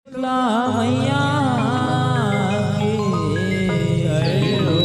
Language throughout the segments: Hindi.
मैया के अयो।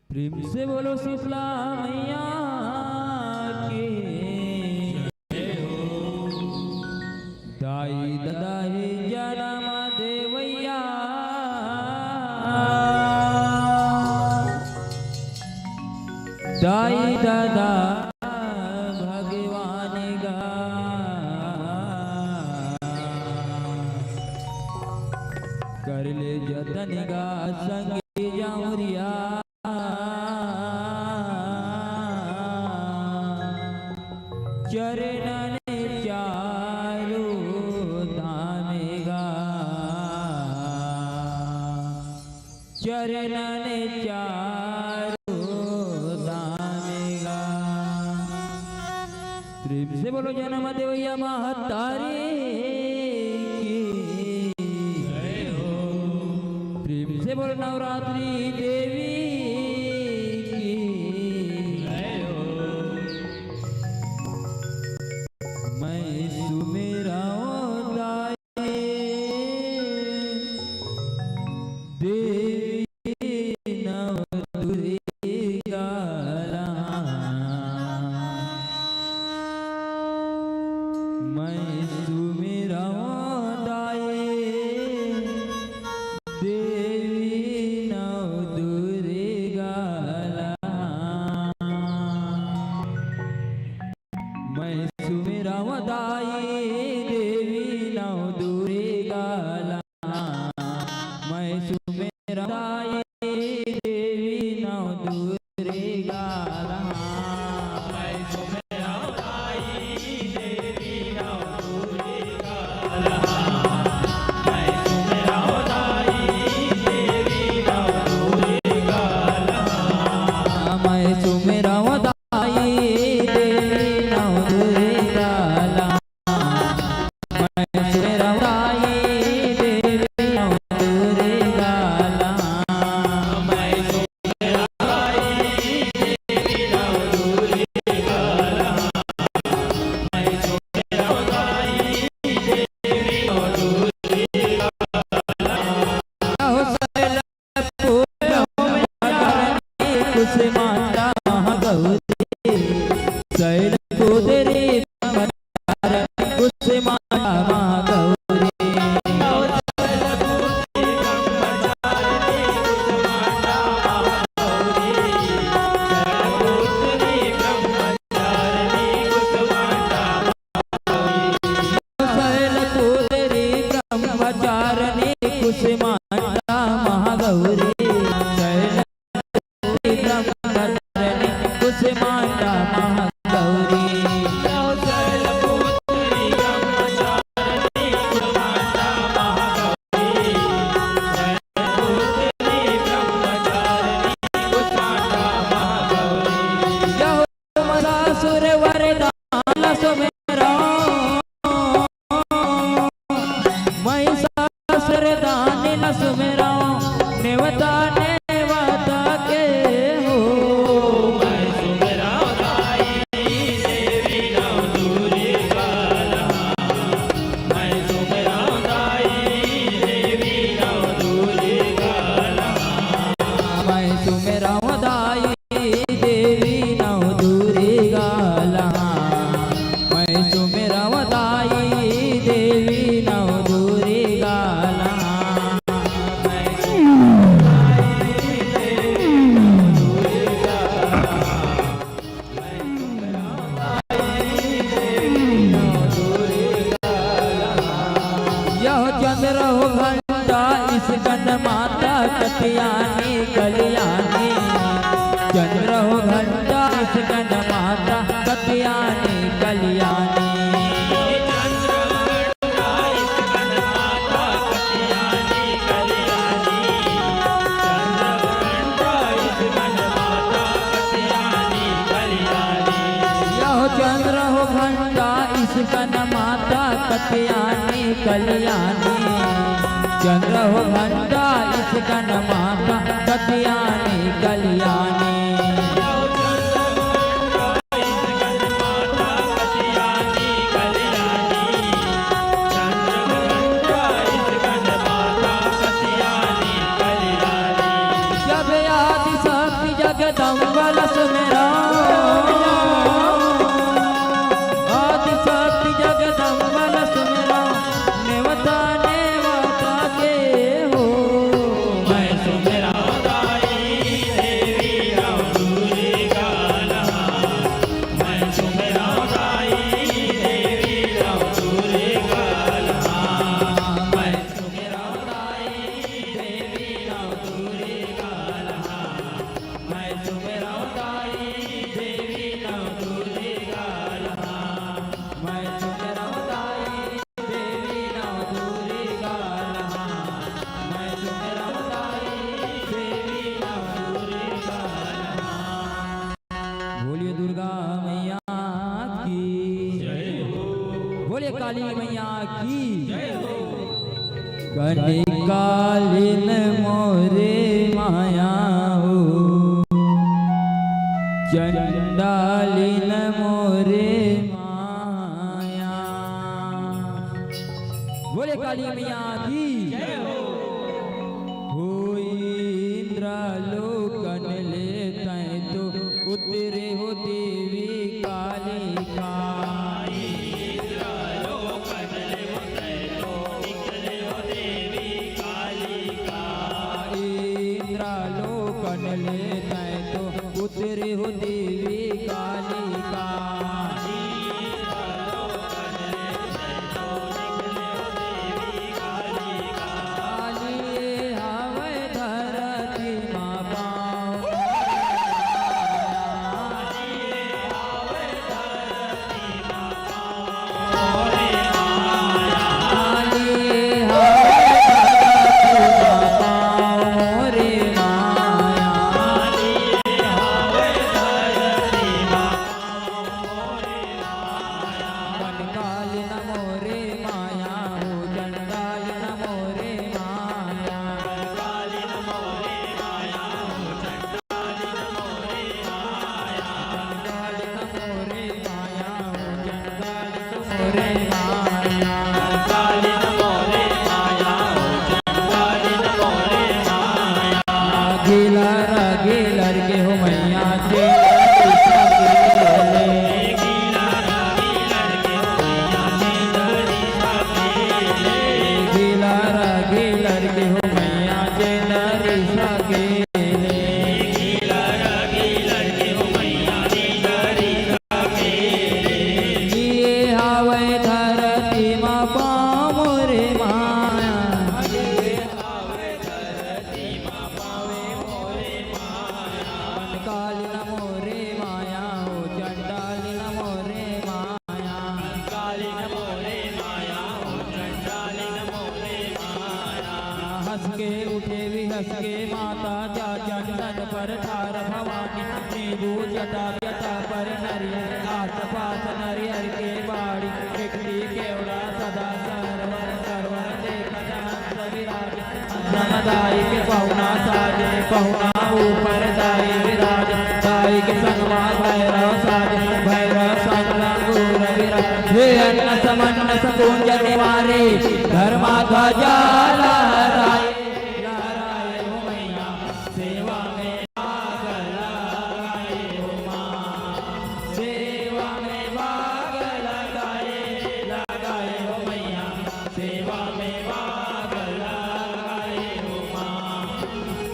प्रेम से बोलो शीतला मैया के दाई दादा हे जन्म देवैया दाई दादा भगवान गा कर ले जतन गा संगे जाऊरिया चरण चारू धामेगा चरण चारू धामेगा। प्रेम से बोलो जन्म देवैया महतारी की जय हो। प्रेम से बोलो नवरात्रि देवी देवी नव दुर्गे कुसुमांडा महागौरी शैलपुत्री ब्रह्मचारिणी कुसुमांडा महागौरी शैलपुत्री ब्रह्मचारिणी कुसुमांडा महागौरी कुसुमांडा महागौरी सुर वरदान सुमेरा महिषासुर दानिल सुमेरा नेवता नेवता के हो चंद्र हो घंटा इस गण माता कत्यानी कल्याणी चंद्र हो घंटा इस गण माता कत्यानी कल्याणी चंद्र हो घंटा इस गण माता कत्यानी कल्याणी चंद्र हो घंटा इस गण माता कत्यानी कल्याणी जब आदि शक्ति जगदम्बा सुमेरा काली मैया की कालीन मोरे माया हो चंडालीन मोरे माया बोले काली मैया की हो इंद्रलोकन लेते तो उतरे हो देवी काली का उतरे हो देवी कालिका लड़के हो मैया चेला सकेले गीला रागी लड़के हो मैया चेला सकेले ये हावे धरती मा पामो रे माया काली नमो रे माया हो चंडाली नमो रे माया हंस के उठे भी हंस के माता चाचा सन पर ठार भवानी नीबू जटा जटा पर नरियर आस पास नरियर के बाड़ी बिकली केवड़ा सदा सरवर सरवर देखत हंस विराज हंसन दाई के पहुना साजे पहुना ऊपर दाई विराज दाई के संगमा भैरव साजे भैरव संग लंगूर विराज हे अन्न समन्न सकुंज निवारे धर्मा ध्वजा लहराए लहराए हो मैया सेवा में भाग लगाए हो माँ सेवा में भाग लगाए लगाए हो मैया सेवा में भाग लगाए हो माँ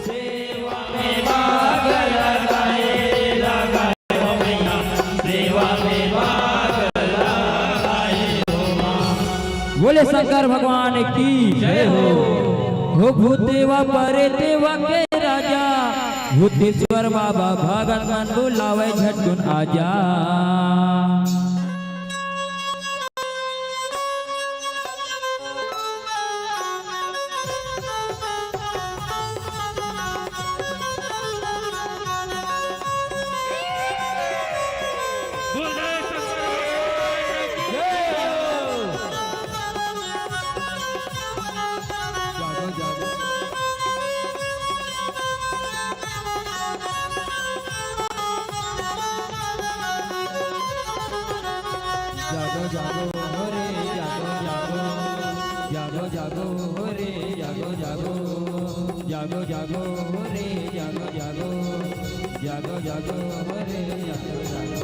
सेवा में भाग लगाए लगाए हो मैया सेवा में भाग लगाए हो माँ। बोले शंकर भगवान की जय हो भूतेवा परे देवा के राजा भूतेश्वर बाबा भगत मन बुलावे झटकुन आजा जागो जागो हो रे जागो जागो जागो जागो हो रे जागो जागो जागो जागो हो रे जागो जागो जागो जागो हो रे जागो जागो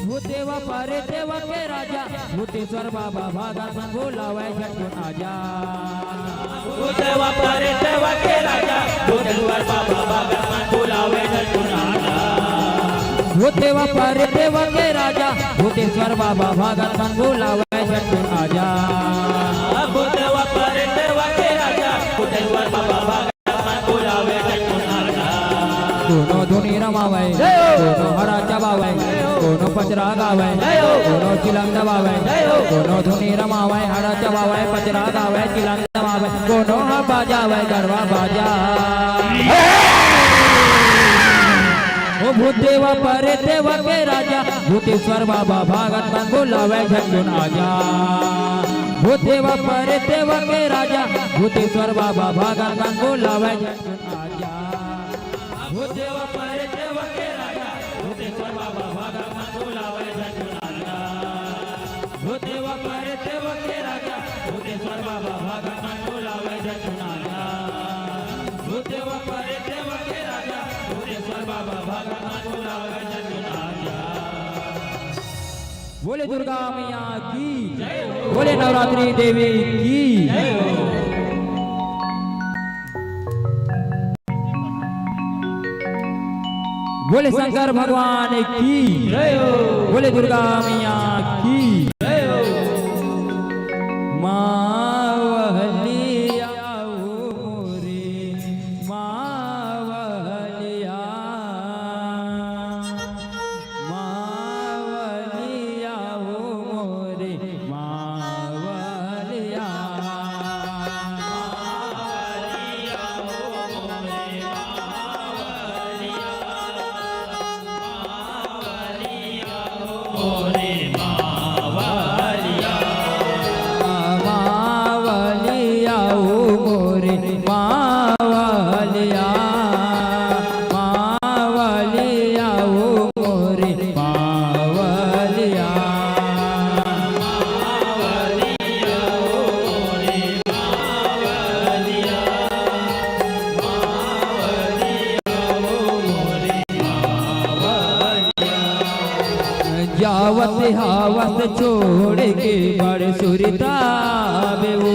भूतेवा पारे देवा के राजा भूतेश्वर बाबा भगत मन बुलावे झटकुन आजा भूतेवा पारे देवा के राजा भूतेश्वर बाबा भगत मन बुलावे झटकुन आजा भूतेवा परे देवा के राजा भूतेश्वर बाबा भगत मन बुलावे झटकुन आजा भूतेवा पारे देवा के राजा भूतेश्वर बाबा भगत मन बुलावे झटकुन आजा दोनों धुनी रमावे दोनों हरा चबावे दोनों पचरा गावे दोनों चिलम दबावे दोनों धुनी रमावे हरा चबावे पचरा गावे चिलम दबावे दोनों बाजावे गरबा बाजा ओ भूतेवा परे देवा के राजा भूतेश्वर बाबा भगत मन बुलावे झटकुन आजा भूतेवा परे देवा के राजा भूतेश्वर बाबा भगत मन बुलावे झटकुन आजा भूतेवा पारे देवा के राजा भूतेश्वर बाबा भगत मन बुलावे झटकुन आजा भूतेवा पारे देवा के राजा भूतेश्वर बाबा भगत मन बुलावे झटकुन आजा भूतेवा पारे देवा के राजा भूतेश्वर बाबा भगत मन बुलावे झटकुन आजा। बोले दुर्गा मैया की बोले नवरात्रि देवी की बोले शंकर भगवान की बोले दुर्गा मैया की मावलिया मोरे मावलिया मावलिया मोरे मावलिया ओरे मावलिया मावलिया मोरे मावलिया मावलिया मोरे मावलिया जावत हावत छोड़ के बड़ सुरता बेवो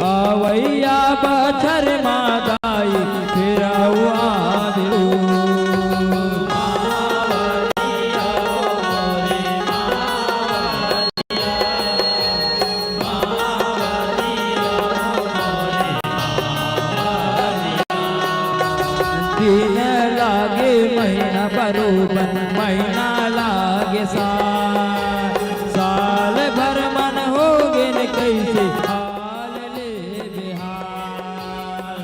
आवैया बछर मादाई फिर आवेओ दिन लागे महीना बरोबर महीना लागे साल भर मन हो गेल कैसे हाल ले बेहाल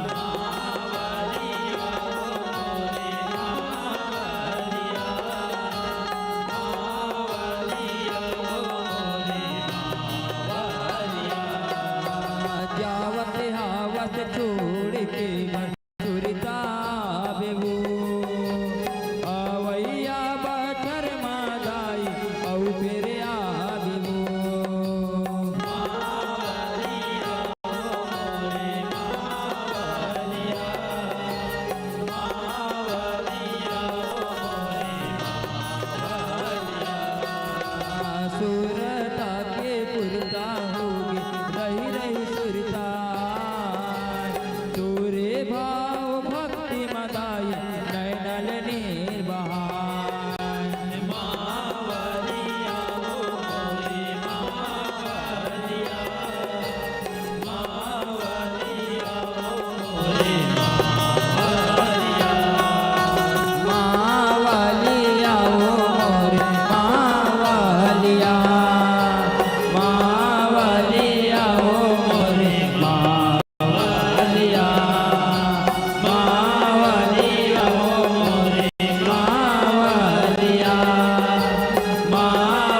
जावत हावत छोड़ के सुरता बेबू आवैया बछर मादाई औ फिर आबेबू सुरता के पुरता होगे रही रही सुरता तोरे भाव भक्ति मदाई नैनल निर्बहार मावलिया ओ मोरे मावलिया मावलिया ओ मोरे मावलिया मावलिया ओ मोरे मावलिया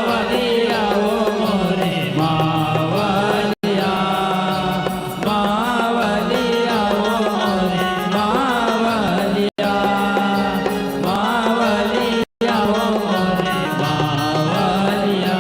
मावलिया ओ मोरे मावलिया मावलिया ओ मोरे मावलिया मावलिया ओ मोरे मावलिया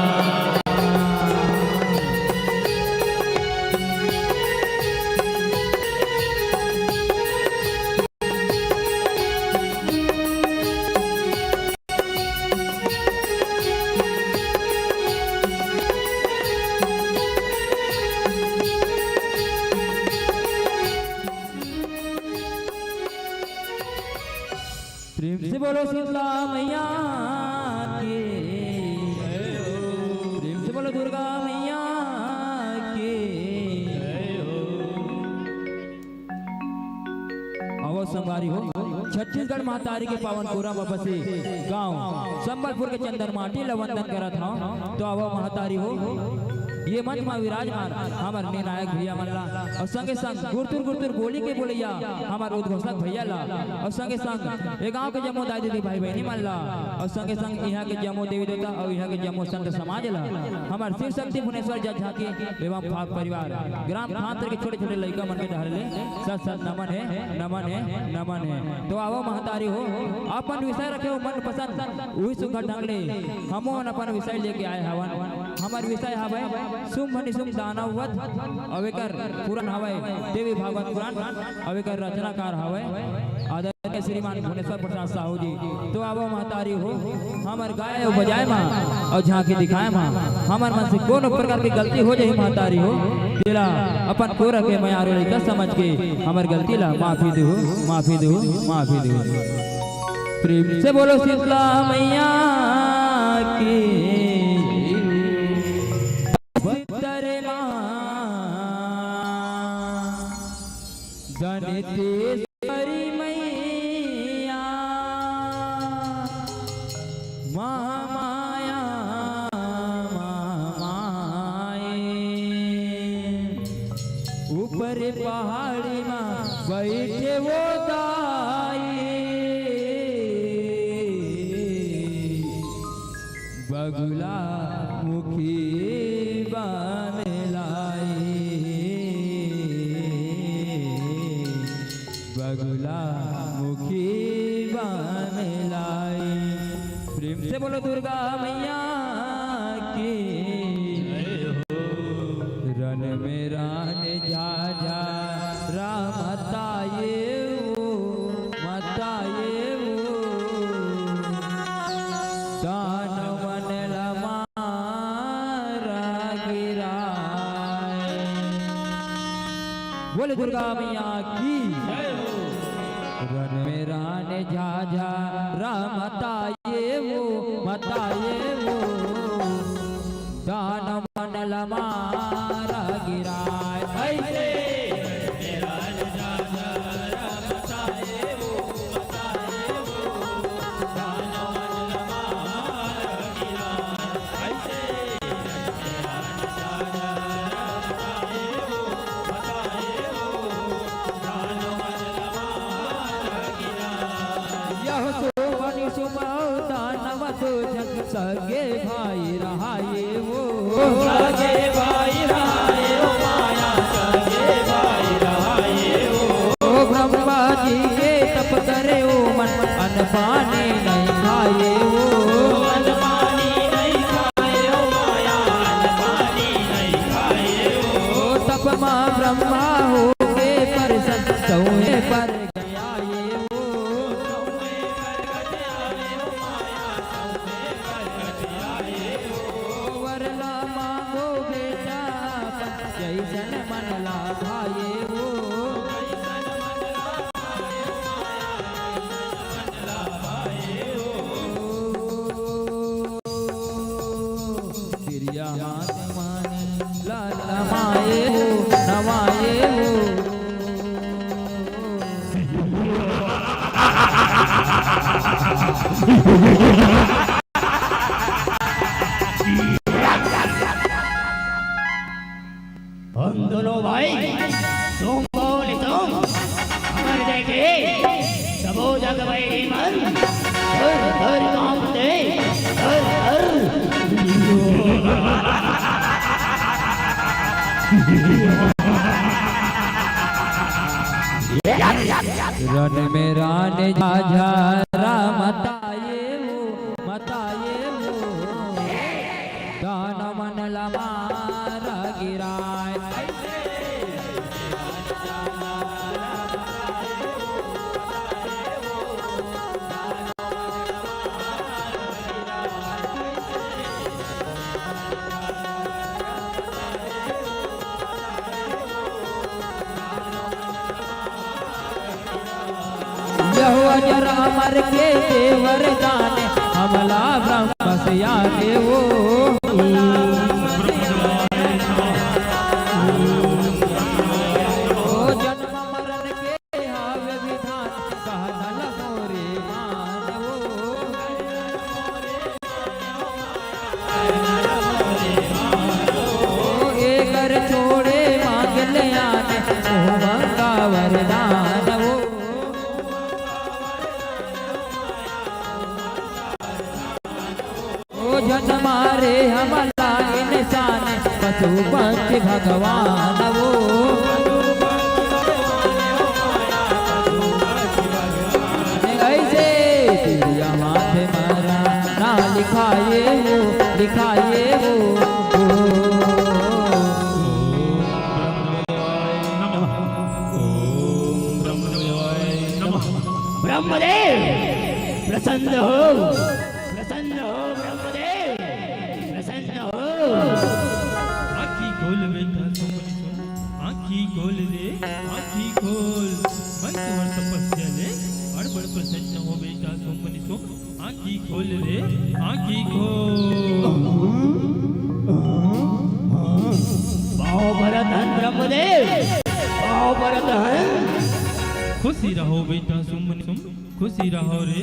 प्रेम से बोलो शीतला मैया की प्रेम से बोलो दुर्गा मैया की आवो संवारी हो छत्तीसगढ़ महातारी के पावन कोरा बसे गांव संबलपुर के चंदन माटी लवंदन करत हूं तो आवो महातारी हो ये मंच में विराजमान हमार निर्णायक भैया मल्ला और संगे संग गुरतुर गुरतुर बोली के बोलिया हमार उद्घोषक भैया ला और संगे संग ये गांव के जमो दाई दीदी भाई बहनी मल्ला और संगे संग यहाँ के जमो देवी देवता और यहाँ के जमो संत समाज ला हमार शिव शक्ति भुवनेश्वर जज झांकी एवं फाग परिवार ग्राम खांतर के छोटे छोटे लड़का मन के धरले सत सत नमन है नमन है नमन है तो आवो महतारी हो अपन विषय रखे हो मन पसंद वही सुखद ढंग ले हमो अपन विषय लेके आए हवन हमार विषय हवे शुंभ निशुंभ दानववध अवेकर पुराण हवे देवी भागवत पुराण अवेकर रचनाकार हवे आदरणीय श्रीमान भुवनेश्वर प्रसाद साहू जी तो आवो महतारी हो हमार गाय और बजाए मां और झांकी दिखाए मां हमार मन से कोनो प्रकार की गलती हो जाए महतारी हो तेरा अपन को रखे मैं आरो का समझ के हमार गलती ला माफी दो माफी दो माफी दो प्रेम से बोलो शीतला मैया की गणेश्वरी मैया महामाया महामाए ऊपर पहाड़ी में बैठे वो दाई बगुला मुखी बन लाई बगुला मुखी बन लाई प्रेम से बोलो दुर्गा मैया की रन में रान जा जा राम मताये दानवन बोले दुर्गा मैया की जय हो। रन में रान जा जा राम ताये वो मताये वो दान मन लमारा गिराए ऐसे मेरा जा जा राम ताये वो बताए वो दान मन लमारा गिरा। ऐसे मेरा जा जा राम ताये वो बताए वो दान मन लमारा गिरा। यह सोमनि सुमौ दानव तो जग सगे भाई रहाये वो सगे भाई रहाए ओ माया सगे भाई रहाए ओ। ब्रह्मा जी के तप करे ओ मन अन पानी नहीं खाए वो अन्न पानी नहीं खाए ओ माया अन्न पानी नहीं खाए ओ। तप माँ ब्रह्मा हो के परसन सौहे पर गया ये वो सौंपे प्रगट आए ओ माया सौंपे प्रगट आए ओ। वरला मांगो बेटा जैसन मन ला भाए वो जैसन मन लाए ओ माया जैसन मन लाए ओ। प्रिया हाथ माने लाल नमाए हो नवाए हो हम दोनों भाई तुम बोले तुम अमर देखे सबो जग वैरी मन हर हर कांपते हर हर। रन में रान जा जा राम मताये हो मताये हो दान मन लमारा गिराए यह अजर अमर के वरदान हमला ब्रह्म से आगे वो जन्म मरण के हावे विधान कहल मोरे मान वो एकर छोड़े मांग ले आने मंगा वरदान वो जन मारे हमला इंसान पशु पंच भगवान वो ऐसे तिरिया माथे मारा ना लिखाए वो लिखाए वो ब्रह्मदेव प्रसन्न हो ब्रह्मदेव प्रसन्न हो। आँखी खोल बेटा सुमन सुन आँखी खोल रे आँखी खोल मन तुम्हार तपस्या ले बड़ बड़ प्रसन्न हो बेटा सुमन सुन आँखी खोल रे आँखी खोल। पाओ भरतन ब्रह्मदेव पाओ भरतन। खुशी रहो बेटा सुमन सुन खुशी रहो रे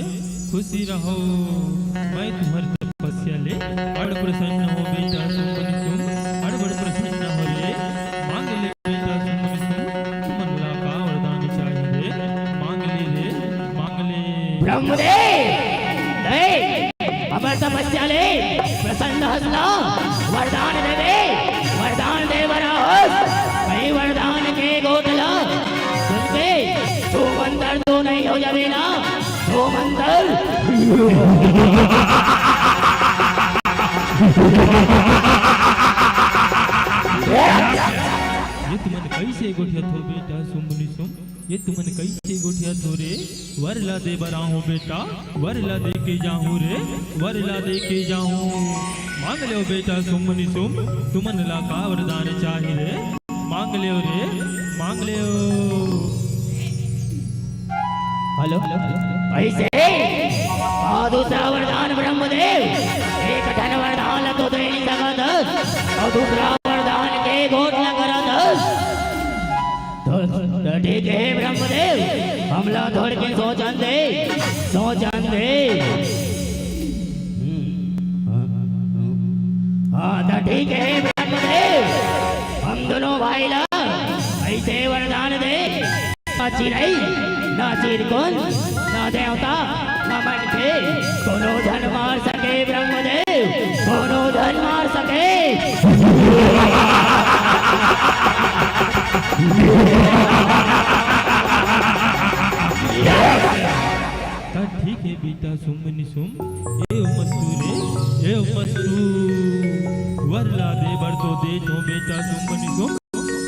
खुशी रहो मैं तुम्हारी तपस्या ले बड़ प्रसन्न हो बेटा सुमन सुन बड़ प्रसन्न हो रे मांग ले बेटा सुमन सुन तुमन ला का वरदान चाहिए रे मांग ले ब्रह्मदेव देख अमर तपस्या ले प्रसन्न हसना वरदान दे बरा कहीं वरदान के गोदला सुन के तो मंदिर तो नहीं हो जावे ना तो मंदिर। ये तुमन कैसे गोठिया थो बेटा सुमनी सुम ये तुमन कैसे गोठिया थो रे वर ला दे बराहूं बेटा वर ला दे के जाऊं रे वर ला दे के जाऊं मांग लो बेटा सुमनी सुम तुमन ला का वरदान चाहिए रे मांग लो रे मांग ले हेलो ऐसे दूसरा वरदान ब्रह्मदेव एक धन वरदान तो दे नहीं सकत और दूसरा वरदान के गोट न करत तो ठीक है ब्रह्मदेव हमला थोड़ के सोचन दे हाँ तो ठीक है ब्रह्मदेव हम दोनों भाई ला ऐसे वरदान दे अच्छी नहीं ना चिरकुन ना देवता ना मन के कोनो धन मार सके ब्रह्मदेव कोनो धन मार सके ठीक है बेटा सुमनि सुम ए मस्तू रे ए मस्तू वरला दे बर तो दे तो बेटा सुमनि सुम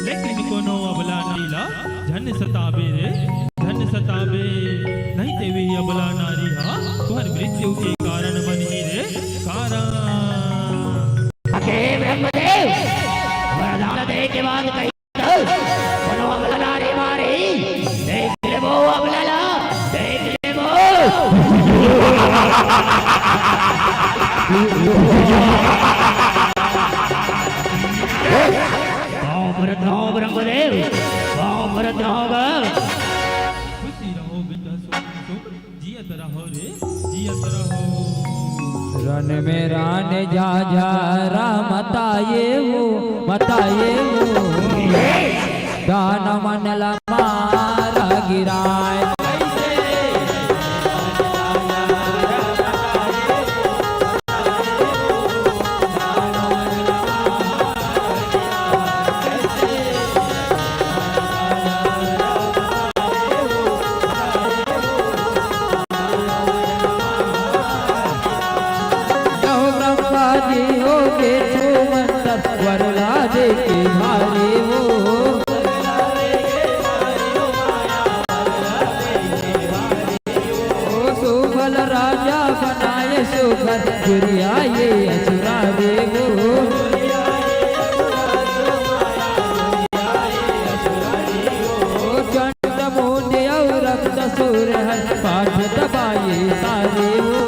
लेकिन कोनो अबला नीला धन सताबे रे धन सताबे नहीं तेवी अबला नारी हा तुहर मृत्यु के कारण बनी रे कारण अके ब्रह्मदेव वरदान दे के बाद कही कोनो अबला नारी मारी देख ले वो अबला देख ले वो ब्रह्मदेव भरत होगा खुशी रहो बेटा सुम जियत रहो रे जियत रहो रन में रान जा जा रा मताये वो दान मन मारा गिराए वरला दे के भारी वो सुबल राजा बनाए सुखद गुरिया ये असुरा देवो चंड मोने और रक्त सुर पाठ दबाए सारे वो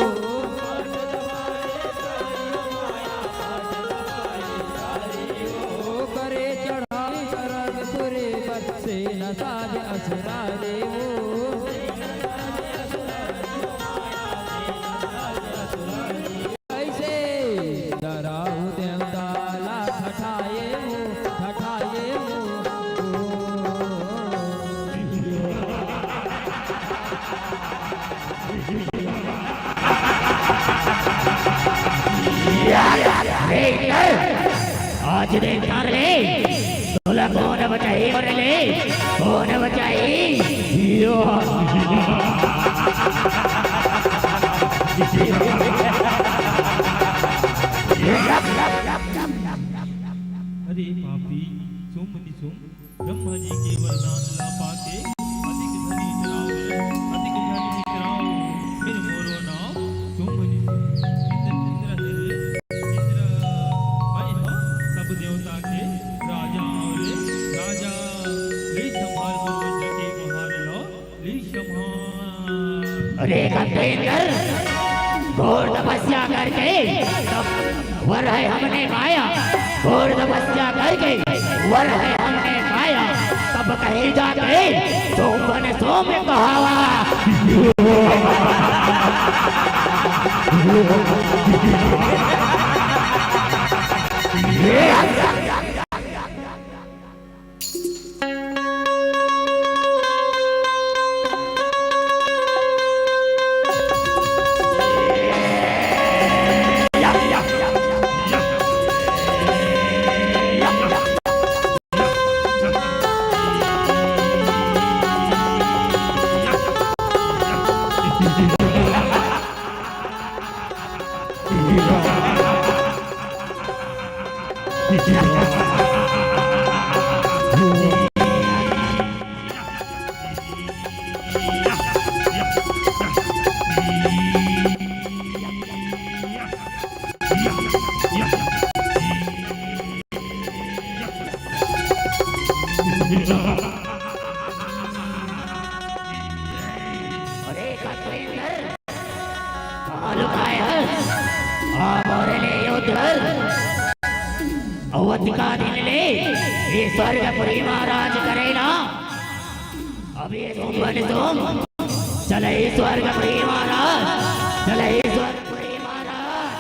आज देखना रे तोला कौन बचाई और ले कौन बचाई यो अरे पापी सुमनि सुम ब्रह्मा जी के वरदान ला पाके अधिक धनी चरावे अधिक धनी चराओ मेरे मोरो नाम सुमनि इंद्र भाई हो सब देवता के राजा और राजा ले संभाल को के महार लो ले संभाल अरे कंटेनर घोर तपस्या करके तब वर है हमने पाया घोर तपस्या करके वर है हमने पाया तब कहीं जाके सोमन सोम कहावा Yeah. उधर अवध का दिन ले ये स्वर्गपुरी महाराज करेगा। अब ये सुमन तुम चले स्वर्गपुरी महाराज, चले स्वर्गपुरी महाराज।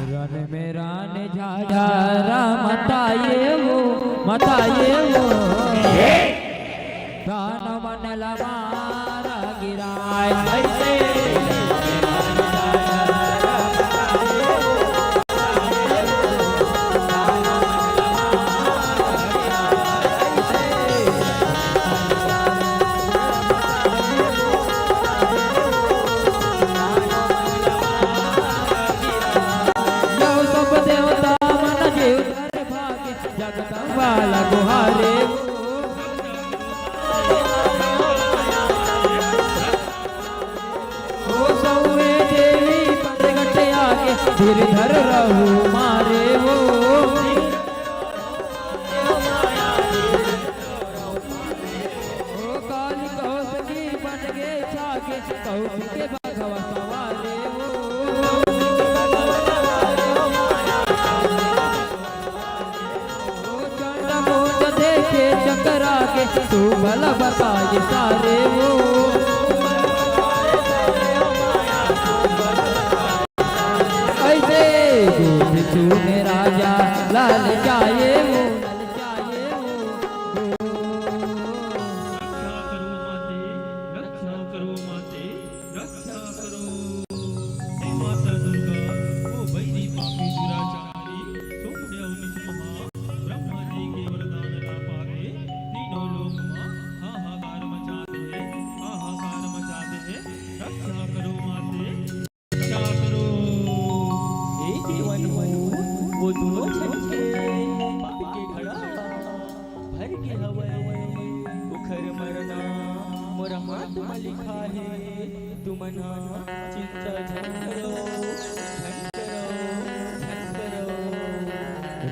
रन में रान झाझारा मताये वो प्राण मन लमारा गिराए ऐसे वाला गुहारे ओ सौवे देवी पदगट आगे गिरधर रहू मारे वो ओ काली कौसकी बन गे छागे कौसकी के भगवा सवारे वो देखे चकरा के तू भला बताए सारे वो ऐसे तूने राजा लाल जाए वो रक्षा करो माते, रक्षा करो। हे माता दुर्गा, ओ बैरी पापी दुराचारी, तुमने उन्नीस ब्रह्मा जी के वरदान ला पाके तीनों लोक में हाहाकार मचाते हैं, हाहाकार मचाते हैं। रक्षा करो माते, रक्षा करो। हे जीवन वो दोनों छटके पाप के घड़ा भर के हवय उखर मरना मोरा हाथ में लिखा है। तुम ना चिंता झन करो, झन करो, झन करो।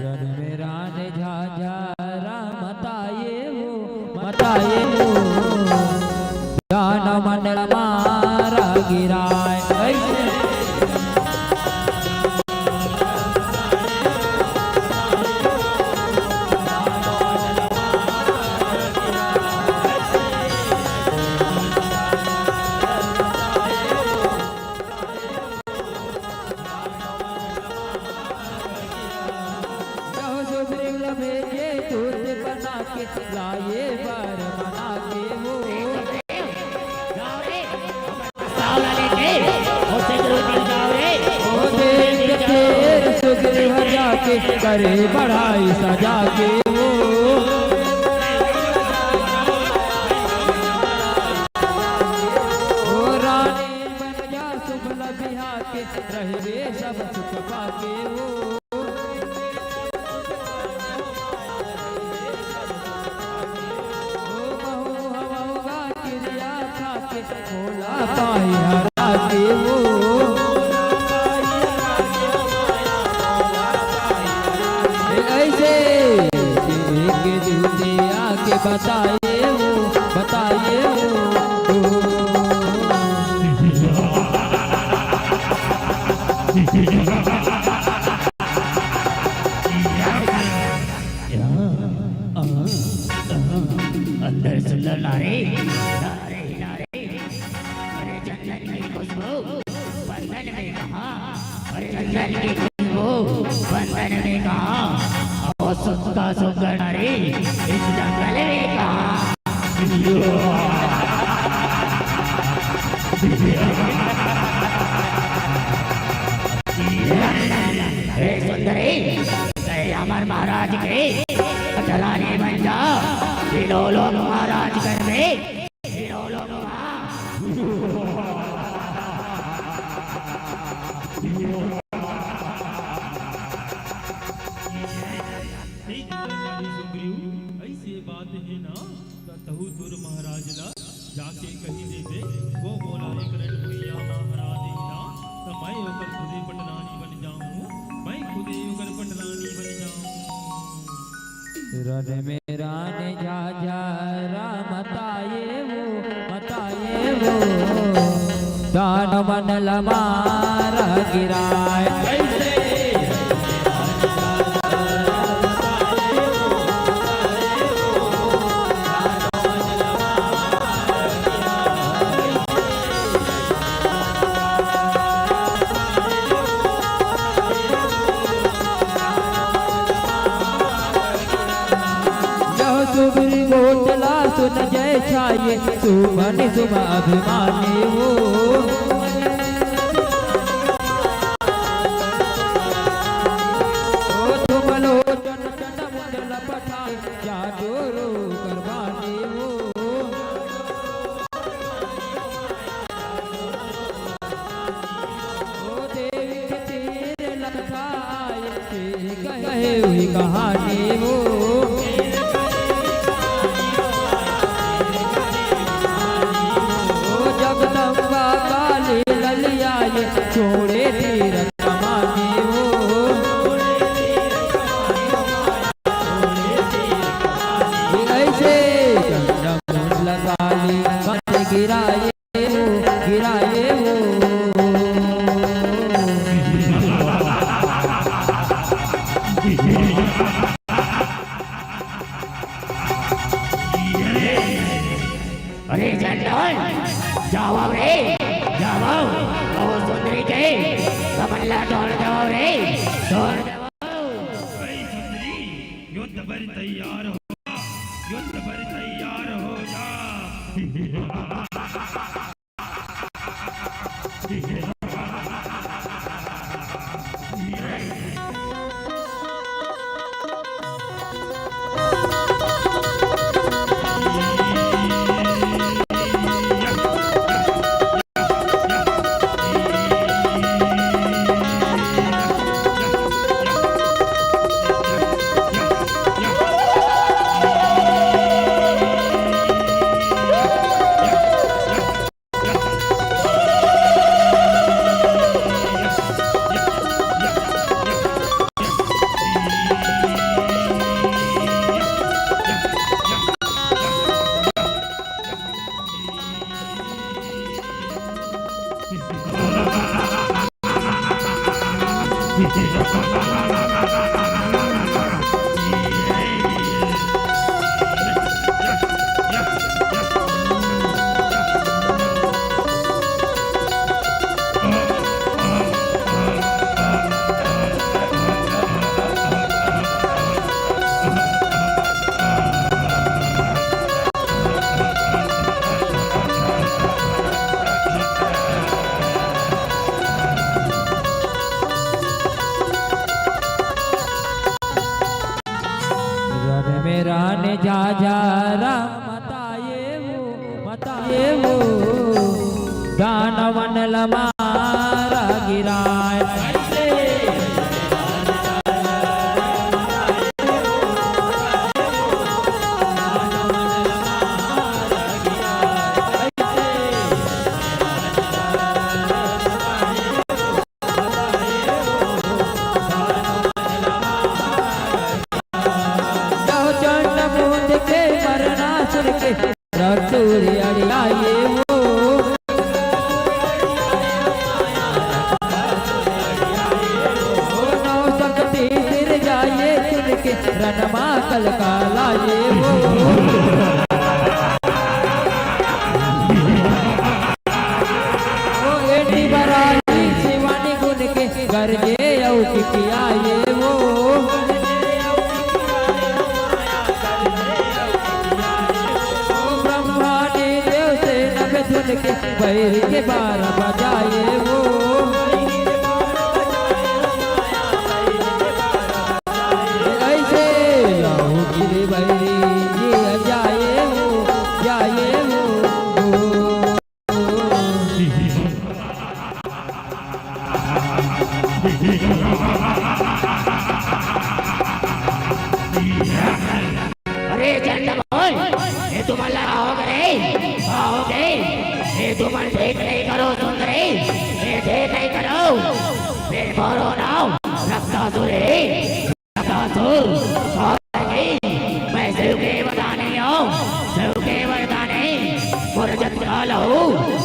रन में रान झाझारा मताये वो जान मन मारा गिराए ऐसे भेजे दूध बना के लाए बार बना के वो सावला लेके उसे दूर जाओ रे ओ देख के सुग्रीव जाके करे बढ़ाई सजा के वो ओ रानी बन जा सुबल बिहा के रहे सब सुख पाके वो पाई हरा के वो ऐसे के झूठे आके बताए अंदर सुंदर नारे नारे नारे अरे चंदन की खुशबू बंधन में कहा, अरे चंदन की खुशबू बंधन में कहा, और सुखा सुंदर नारे इस जंगल में कहा। हे सुंदरी हमारे महाराज के चलाने बन जा, तीनों लोग महाराज कर में तीनों लोग ऐसे बात है ना तहु तुर महाराज ला जाके कही देते वो बोला एक रण भैया महाराज ना तो मैं ओकर खुदे पटरानी बन जाऊं, मैं खुदे ओकर पटरानी बन जाऊं। रन में रान झाझारा मताये वो दान मन लमार गिराए सुबरी गोटला सुन जय छाये सुमन सुम अभिमानी हो तुम लोचन चन मुंडल पठाए जादूरो करवानी हो देवी के तीर लखताए कहे हुई कहानी हो जगदम्बा काली ललिया ये छोड़े तीर कमानी हो ऐसे चंद्रमुंडल काली मत गिराए हो अरे चंदन जाओ रे जाओ ओ सुंदरी के कमला तोड़ दो रे तोड़ दो सुंदरी युद्ध पर तैयार हो युद्ध पर तैयार हो जा जा जा राम मताये वो दानवन लमारा गिराए रसूरी अड़ियाए वो नौ सकती सिर जाए तिनके रनमा कल का लाए वो एटी बराई शिवानी गुन के गरजे औकी आए वो के बैर के 12 बजाए वो ऐसे लाओ गिरे बैरी ये जाए वो अरे चंद्रमोहन ये तुम्हारा आओगे ये तुम देख नहीं करो सुंदरी ये देख नहीं करो फिर बोलो ना रक्तासुर मैं शिव के वरदानी हूँ शिव के वरदानी मुरझत काल हूँ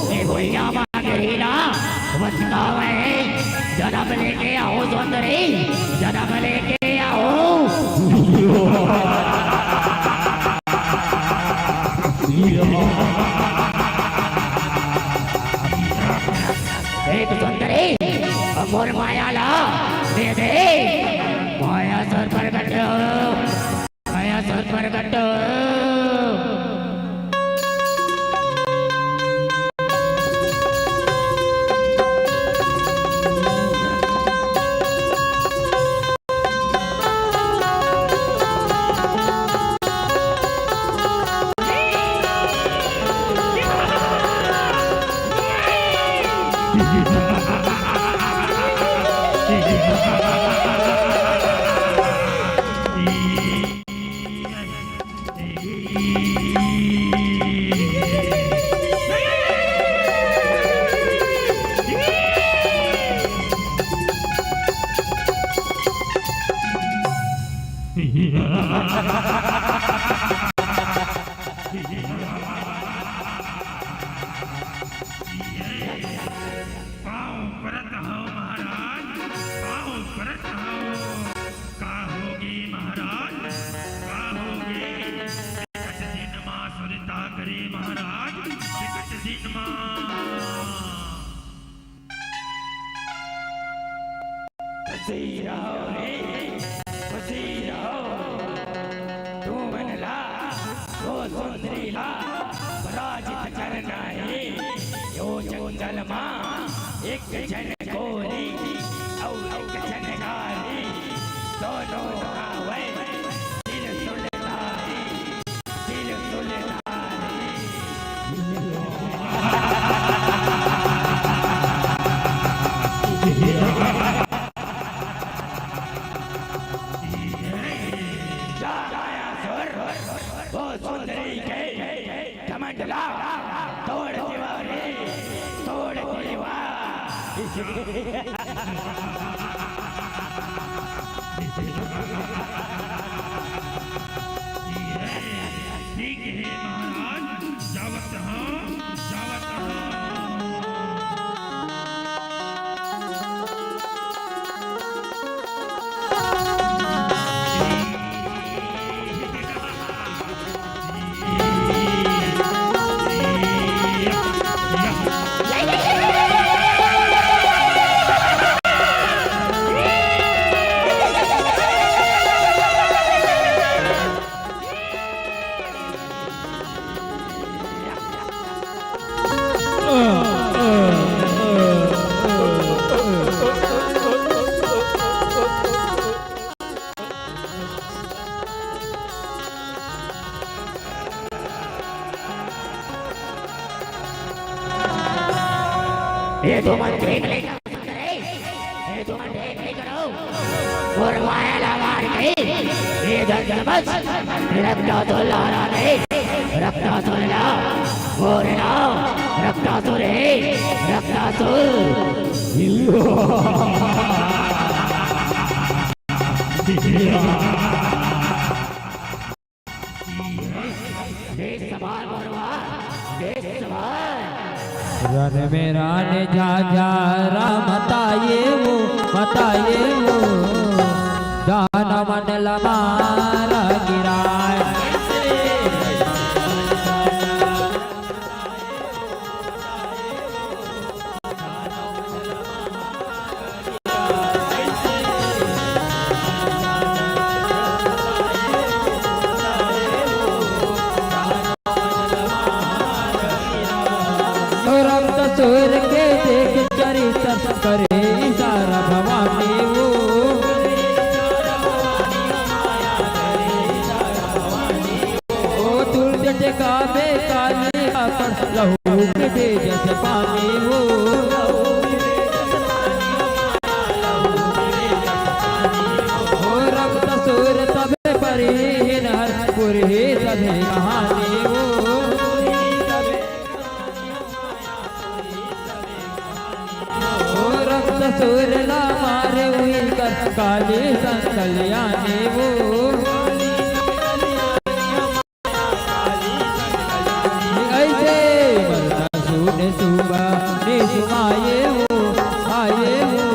प्रकट एक जन गोरी और एक जन गाली दोनों आवे दिल सुलतानी दिल सुलतानी जाया सुर वो सुंदरी के कमंडला तोड़ दीवारी तोड़ दीवार ठीक है महाराज, जावत हाँ, जावत हाँ। ये तो मन देख लेगा ये तो मन देख ले करो और माया लगा के ये दर्द बस रखता तो लारा नहीं रखता तो ला और ना रखता तो रे रखता तो देश सवाल देश सवाल रन में रान जा जा राम मताये वो दान मन लमारा गिराए सूर के देख चरित्र करे इशारा भवानी वो तुलज टिकावे काली पर लहू के बेजस पानी वो रक्त सूर तबे परी नरपुर ही तबे कहानी वो सूर ला मारे हुई कर काली संकल्याणी वो ऐसे मरना सुने सुबह ने सुनाए वो आए वो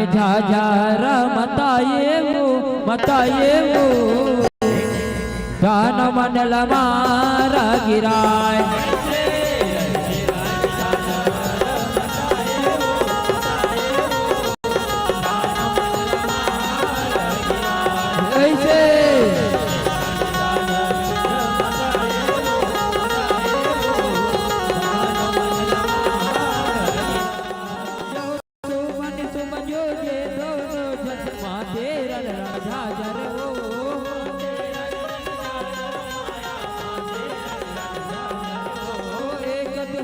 ने झाझारा मताये वो दान मंडल मारा गिराय ऐसे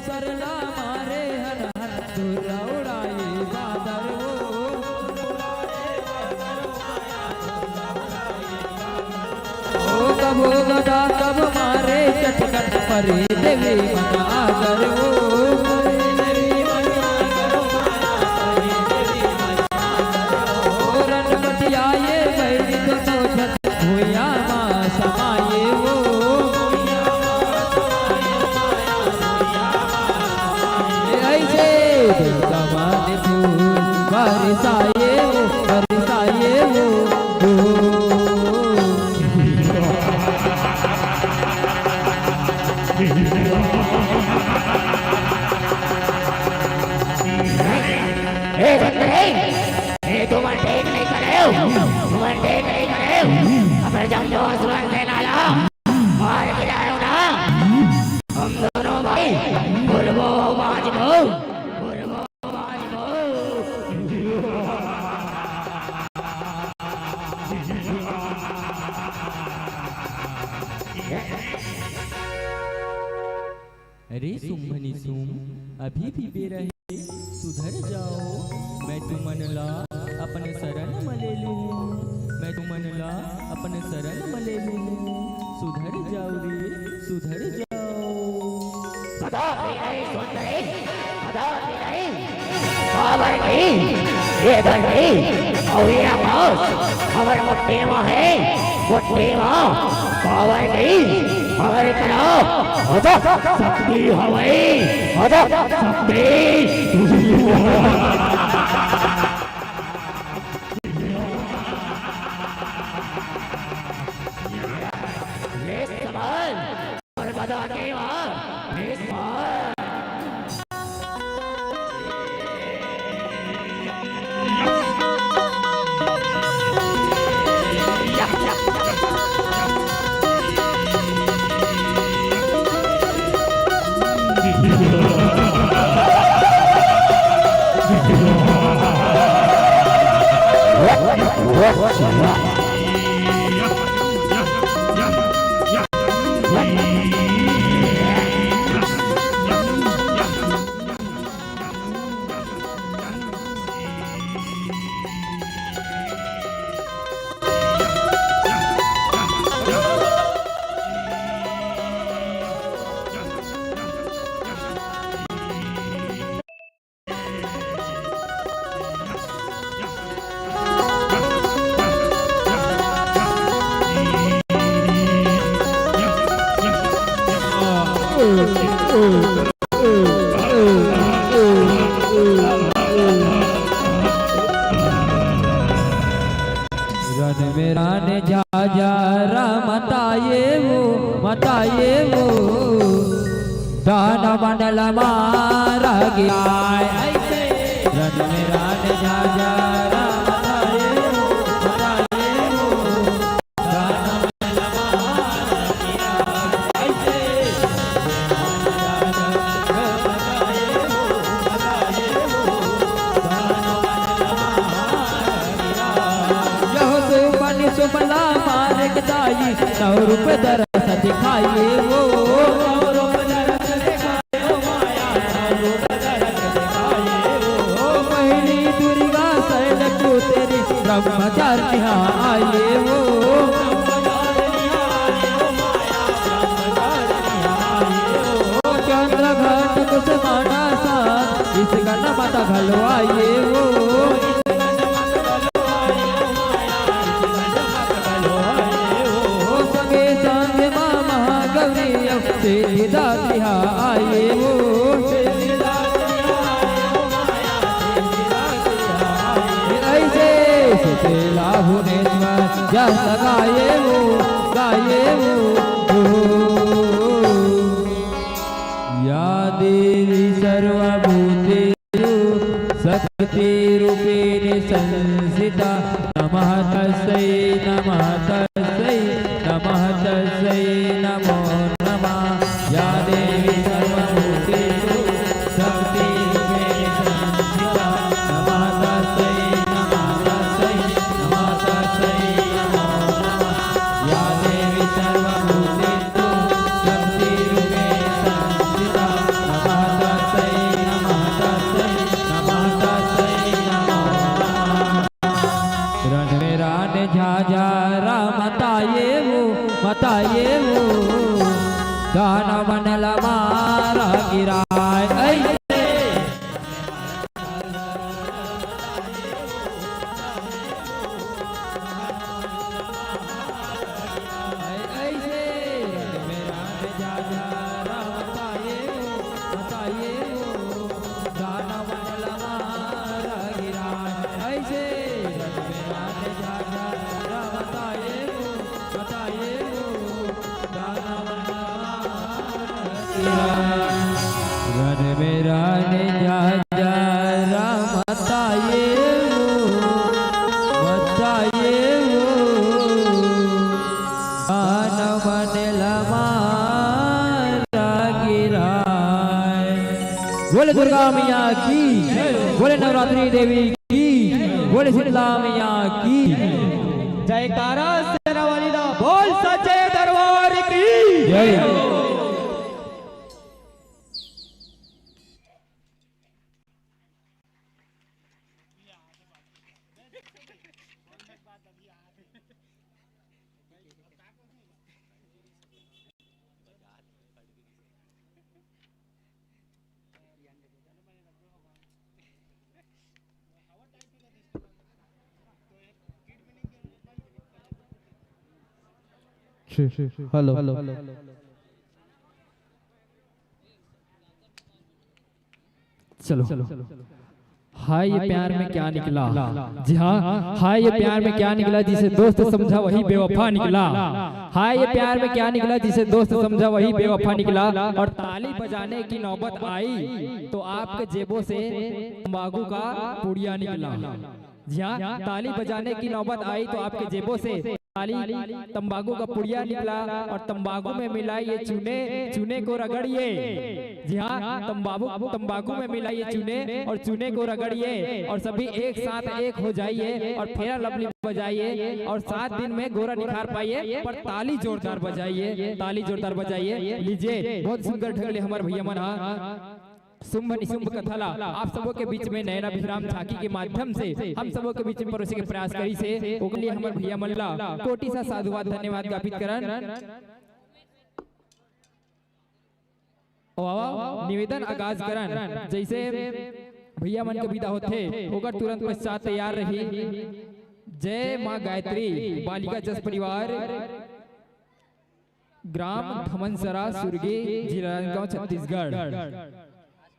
सरला मारे हर हर धुरा उड़ाए बादर ओ कबो गदा कब मारे चटकट परे देवी मनागर ओ रणपटियाए बैरी दोनों झट भूया माँ समाये वो बरसाए तुम टेक नहीं करे अपने जम जो आसमान से नाला मार के लाए हो ना हम दोनों भाई बोलबो बाजबो अरे सुम्भनी सुम अभी भी बेरहे सुधर जाओ मैं तुमनला अपने शरण मले लूं मैं तुमनला अपने शरण मले लूं सुधर जाओ रे सुधर जाओ पता नहीं सुन रहे पता नहीं खबर नहीं ये घर नहीं और ये आवाज खबर मुट्ठी में है मुट्ठी में खबर नहीं हमारे करो होता शक्ति हवाई होता शक्ति ये सवाल और बता के वहाँ ये सवाल रन मेरा ने झाझारा मताये वो दान मंडल मारा गिराय ऐसे रन मेरा ने झाझारा सुमला मारे दाई 9 रुपए दरस दिखाइए वो 9 रुपए दरस दिखाए माया 9 रुपए दरस दिखाइए वो महिनी दुर्गा शैल क्यों तेरी ब्रह्मचारी आइए वो चंद्र घाट कुछ माना सा इस गण माता घलवाइए वो आए वो तेला भुवनेश्वर जस गाये वो या देवी सर्वभूतेषु शक्तिरूपेण संस्थिता नमः तस्यै नमो नमः या देवी सर्वभूतेषु शक्तिरूपेण संस्थिता नमः तस्यै नमो नमः या देवी सर्वभूतेषु शक्तिरूपेण संस्थिता नमः तस्यै नमो नमः रण मेरा ने झाझारा मताये वो दान मनल मारा गिराय रन मेरा ने झाझारा मताये वो दान मनल मारा गिराय। बोले दुर्गा मैया की, बोले नवरात्रि देवी की, बोले शीतला मैया की जयकारा सेना वाली दा बोल सच्चे दरबार की जय। हेलो चलो हाय ये प्यार में क्या निकला। जी हाँ, हाय ये प्यार में क्या निकला, जिसे दोस्त समझा वही बेवफा निकला। हाय ये प्यार में क्या निकला, जिसे दोस्त समझा वही बेवफा निकला। और ताली बजाने की नौबत आई तो आपके जेबों से तंबाकू का पुड़िया निकला। जी हाँ, ताली बजाने की नौबत आई तो आपके जेबों से तंबाकू का पुड़िया निकला। और तंबाकू में मिलाइए चूने को रगड़िए। जी हाँ, तंबाकू में मिलाइए चूने और चूने को रगड़िए और सभी एक साथ एक हो जाइए और फेरा लवली बजाइए और 7 दिन में गोरा निखार पाइए। पर ताली जोरदार बजाइए, ताली जोरदार बजाइए। लीजिए बहुत सुंदर ढंगले हमारे भैया मन शुंभ निशुंभ कथाला आप सबों के बीच में नयना विश्राम झांकी के माध्यम से हम सबों के बीच में परोसे के प्रयास करी से ओके लिए हमारे भैया मल्ला कोटि सा साधुवाद धन्यवाद ज्ञापित करन। निवेदन आगाज करन जैसे भैया मन के विदा होते होकर तुरंत पश्चात तैयार रही। जय माँ गायत्री बालिका जस परिवार ग्राम धमनसरा सुरगी जिला राजनांदगांव छत्तीसगढ़।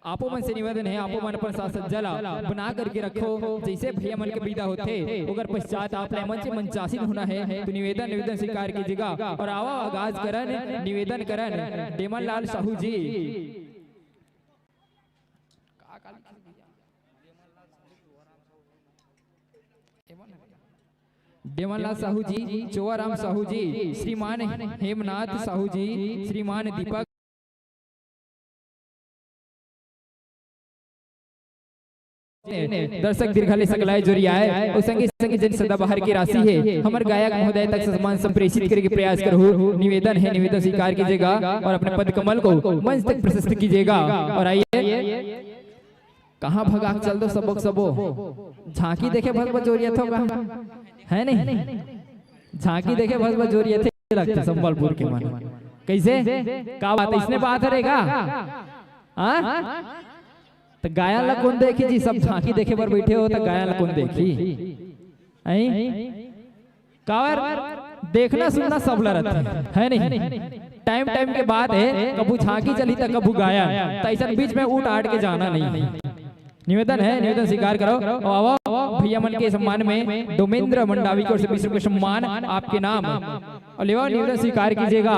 आपो मन से निवेदन है, आपो मन पर साथ सज्जला बना करके रखो। जैसे भैया मन के विदा होते अगर पश्चात आप मन से मंचासीन होना है तो निवेदन स्वीकार कीजिएगा। और आवा आगाज करन निवेदन करन डेमन लाल साहू जी। डेमनलाल साहू जी, चोआराम साहू जी, श्रीमान हेमनाथ साहू जी, श्रीमान दीपक दर्शक दीर्घाले सकलाय जोरिया है और संगे संगे जन सदा बाहर की राशि है हमारे गायक महोदय तक सम्मान संप्रेषित करके प्रयास करो। निवेदन है, निवेदन स्वीकार कीजिएगा और अपने पद कमल को मंच तक प्रशस्त कीजिएगा। और आइए कहाँ भगा चल दो सबो झांकी देखे भस बजोरिया था है नहीं, झांकी देखे भस बजोरिया थे लगते संबलपुर के मन कैसे का बात इसने बात रहेगा। तो गायन ला कौन देखी जी, सब झांकी देखे पर बैठे हो तो गायन ला कौन देखी कावर देखना सुनना सब लड़त है नहीं। टाइम टाइम के बाद है कबू झांकी चली तो कबू गायन तो ऐसा बीच में उठ आट के जाना नहीं। निवेदन है, निवेदन स्वीकार करो। और आओ भैया मन के सम्मान में डोमेंद्र मंडावी की ओर से 20 रुपये सम्मान आपके नाम और लेवा निवेदन स्वीकार कीजिएगा।